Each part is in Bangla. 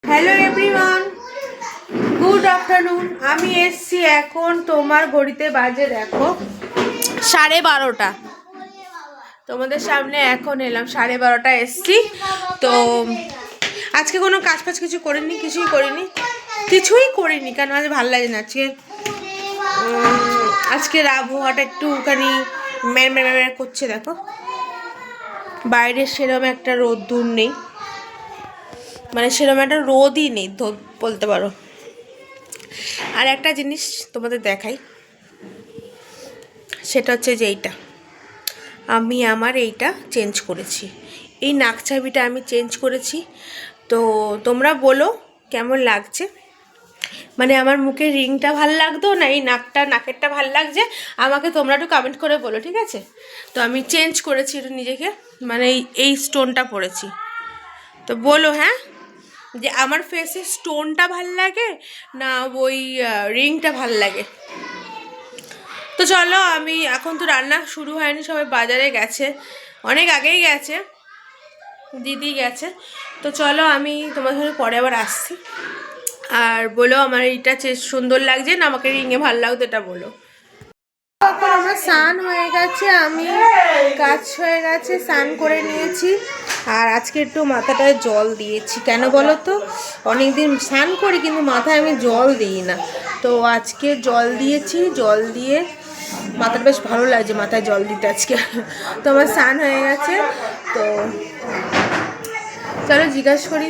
Hello everyone, good afternoon. আমি এসছি এখন, তোমার ঘড়িতে বাজে দেখো 12:30। তোমাদের সামনে এখন এলাম, 12:30 এসছি। তো আজকে কোনো কাজ কিছু করিনি, কিছুই করিনি কেন আজ ভালো লাগে না। আজকের আবহাওয়াটা একটুখানি ম্যার করছে। দেখো বাইরে সেরকম একটা রোদ্দুর নেই, মানে সেরকম একটা রোদই নেই বলতে পারো। আর একটা জিনিস তোমাদের দেখাই, সেটা হচ্ছে যে আমি আমার এইটা চেঞ্জ করেছি, এই নাকছাবিটা আমি চেঞ্জ করেছি। তো তোমরা বলো কেমন লাগছে, মানে আমার মুখের রিংটা ভাল লাগতো না এই নাকেরটা ভাল লাগছে, আমাকে তোমরা একটু কমেন্ট করে বলো, ঠিক আছে? তো আমি চেঞ্জ করেছি একটু নিজেকে, মানে এই স্টোনটা পরেছি। তো বলো হ্যাঁ, যে আমার ফেসে স্টোনটা ভাল লাগে না ওই রিংটা ভাল লাগে। তো চলো, আমি এখন তো রান্না শুরু হয়নি, সবাই বাজারে গেছে, অনেক আগেই গেছে, দিদি গেছে। তো চলো আমি তোমার সাথে পরে আবার আসছি। আর বলো আমার এইটা সুন্দর লাগছে না আমাকে রিংয়ে ভালো লাগতো, এটা বলো। এখন আমার স্নান হয়ে গেছে, আমি কাজ হয়ে গেছে, স্নান করে নিয়েছি। আর আজকে একটু মাথাটায় জল দিয়েছি, কেন বলো তো? অনেকদিন স্নান করি কিন্তু মাথায় আমি জল দিই না, তো আজকে জল দিয়েছি। জল দিয়ে মাথাটা বেশ ভালো লাগছে, মাথায় জল দিতে আজকে। তো আমার স্নান হয়ে গেছে। তো চলো জিজ্ঞাসা করি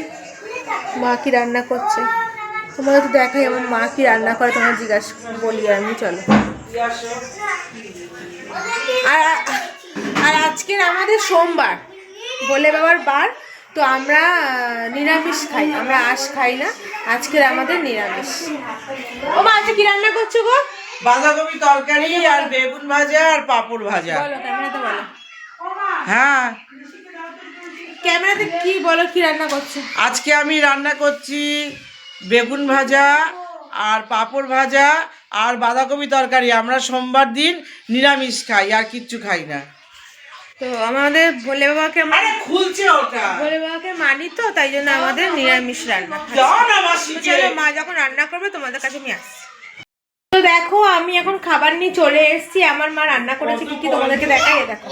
মা কি রান্না করছে, তোমাদের তো দেখাই আমার মা কি রান্না করে, তোমার জিজ্ঞাসা বলি আমি। চলো। আর আজকের আমাদের সোমবার, বলে বাবার বার, তো আমরা নিরামিষ খাই, আমরা আঁশ খাই না, আজকের আমাদের নিরামিষ। ও মা আজকে কি রান্না করছো গো? বাঁধাকপি তরকারি আর বেগুন ভাজা আর পাপড় ভাজা। বলো ক্যামেরাতে বলো। হ্যাঁ, ক্যামেরাতে কি বলো, কি রান্না করছো? আজকে আমি রান্না করছি বেগুন ভাজা আর পাপড় ভাজা আর বাঁধাকপি তরকারি। আমরা সোমবার দিন নিরামিষ খাই, আর কিচ্ছু খাই না। তো আমাদের ভোলে বাবাকে খুলছে ওটা, ভোলে বাবাকে মানি, তো তাই জন্য আমাদের নিরামিষ রান্না। চলো মা যখন রান্না করবে তোমাদের কাছে আমি আসছি। তো দেখো আমি এখন খাবার নিয়ে চলে এসেছি, আমার মা রান্না করেছে কি কি তোমাদেরকে দেখাই। দেখো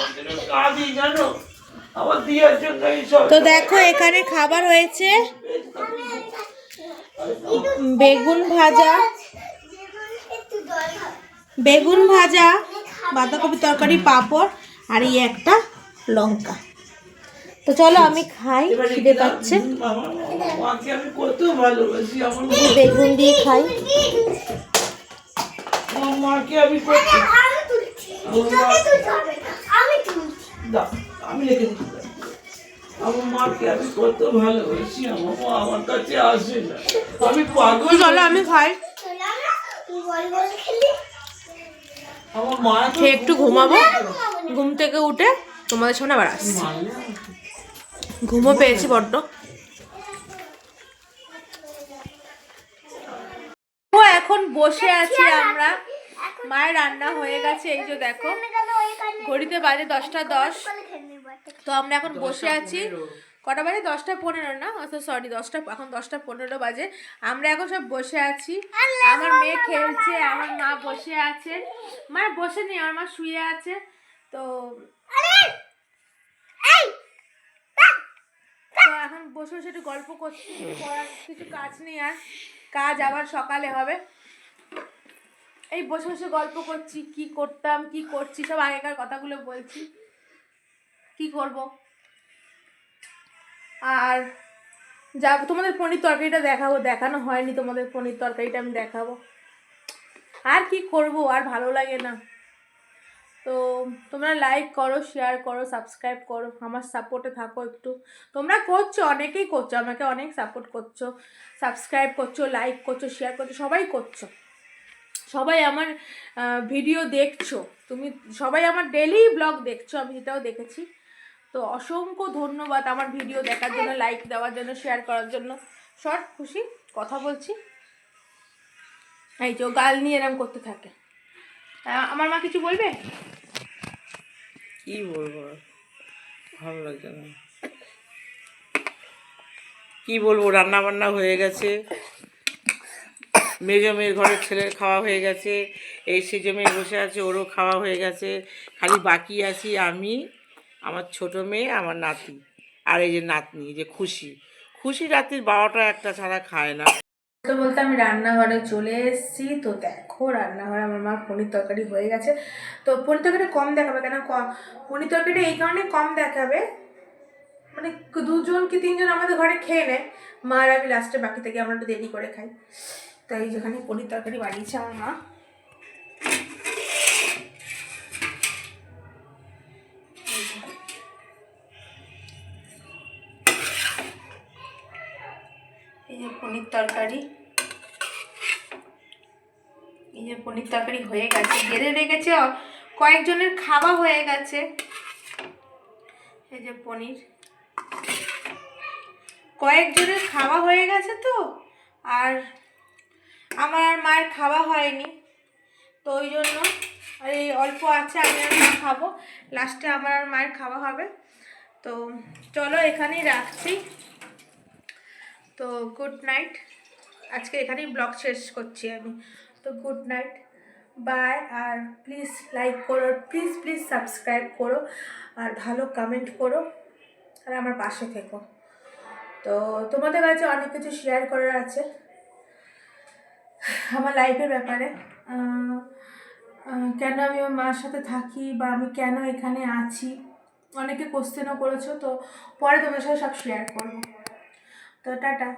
তো দেখো এখানে খাবার হয়েছে বেগুন ভাজা, বাঁধাকপি তরকারি, পাঁপড় আর এই একটা লঙ্কা। তো চলো আমি খাই, খিদে পাচ্ছে, বেগুন দিয়ে খাই। আমার মাকে আমি কত ভালোবাসি, আমার মা আমার কাছে আসে না, আমি পাগল। চলো আমি খাই, আমার মা খেয়ে একটু ঘুমাবো, ঘুম থেকে উঠে তোমাদের সামনে আবার আসছি। ঘুমও পেয়েছি বড্ড। ও এখন বসে আছি আমরা, মায়ের রান্না হয়ে গেছে, এই যে দেখো ঘড়িতে বাজে 10:10। তো আমরা এখন বসে আছি, কটা বাজে? 10:15 না, সরি 10টা, এখন 10:15 বাজে। আমরা এখন সব বসে আছি, আমার মেয়ে খেলছে, আমার মা বসে আছে, মা বসে নেই, আমার মা শুয়ে আছে। তো এখন বসে বসে একটু গল্প করছি, কিছু কাজ নেই, আর কাজ আবার সকালে হবে। এই বসে বসে গল্প করছি, কি করতাম কি করছি সব আগেকার কথাগুলো বলছি, কি করব। আর যা তোমাদের পনির তরকারিটা দেখাবো, দেখানো হয়নি তোমাদের পনির তরকারিটা, আমি দেখাবো। আর কি করব, আর ভালো লাগে না। তো তোমরা লাইক করো, শেয়ার করো, সাবস্ক্রাইব করো, আমার সাপোর্টে থাকো একটু। তোমরা করছো, অনেকেই করছো, আমাকে অনেক সাপোর্ট করছো, সাবস্ক্রাইব করছো, লাইক করছো, শেয়ার করছো, সবাই করছো, সবাই আমার ভিডিও দেখছো, তুমি সবাই আমার ডেইলি ব্লগ দেখছো, আমি সেটাও দেখেছি। তো অসংখ্য ধন্যবাদ আমার ভিডিও দেখার জন্য, লাইক দেওয়ার জন্য, শেয়ার করার জন্য। শর্ট খুশি কথা বলছি, এই যে গাল নিয়ে এরম করতে থাকে। আমার মা কিছু বলবে? কি বলবো, ভালো লাগছে না। কি বলবো, রান্না বান্না হয়ে গেছে, মেজো মেয়ের ঘরের ছেলের খাওয়া হয়ে গেছে, এই সেজো মেয়ে বসে আছে, ওরও খাওয়া হয়ে গেছে, খালি বাকি আছি আমি, আমার ছোট মেয়ে, আমার নাতি, আর এই যে নাতনি, এই যে খুশি। খুশি রাত্রির 12টা 1টা ছাড়া খায় না। বলতে বলতে আমি রান্নাঘরে চলে এসেছি। তো দেখো রান্নাঘরে আমার মা পনির তরকারি হয়ে গেছে। তো পনির তরকারি কম দেখাবে কেন, পনির তরকারিটা এই কারণে কম দেখাবে, মানে 2জন কি 3জন আমাদের ঘরে খেয়ে নেয়, মা আর আমি লাস্টে, বাকি থেকে আমরা একটু দেরি করে খাই। তাই যেখানে পনির তরকারি বানিয়েছে আমার মা। এই যে পনির তরকারি, এই যে পনির তরকারি হয়ে গেছে, বেড়ে রেখেছে, কয়েকজনের খাওয়া হয়ে গেছে। এই যে পনির কয়েকজনের খাওয়া হয়ে গেছে, তো আর আমার আর মায়ের খাওয়া হয়নি, তো ওই জন্য এই অল্প আছে, আমি আর মা খাবো, লাস্টে আমার আর মায়ের খাওয়া হবে। তো চলো এখানেই রাখছি। তো গুড নাইট, আজকে এখানেই ব্লগ শেষ করছি আমি। তো গুড নাইট, বাই। আর প্লিজ লাইক করো, প্লিজ প্লিজ সাবস্ক্রাইব করো, আর ভালো কমেন্ট করো, আর আমার পাশে থেকো। তো তোমাদের কাছে অনেক কিছু শেয়ার করার আছে আমার লাইফের ব্যাপারে, কেন আমি আমার মার সাথে থাকি, বা আমি কেন এখানে আছি, অনেকে কোশ্চেনও করেছো। তো পরে তোমাদের সাথে সব শেয়ার করবো। তো টাটা।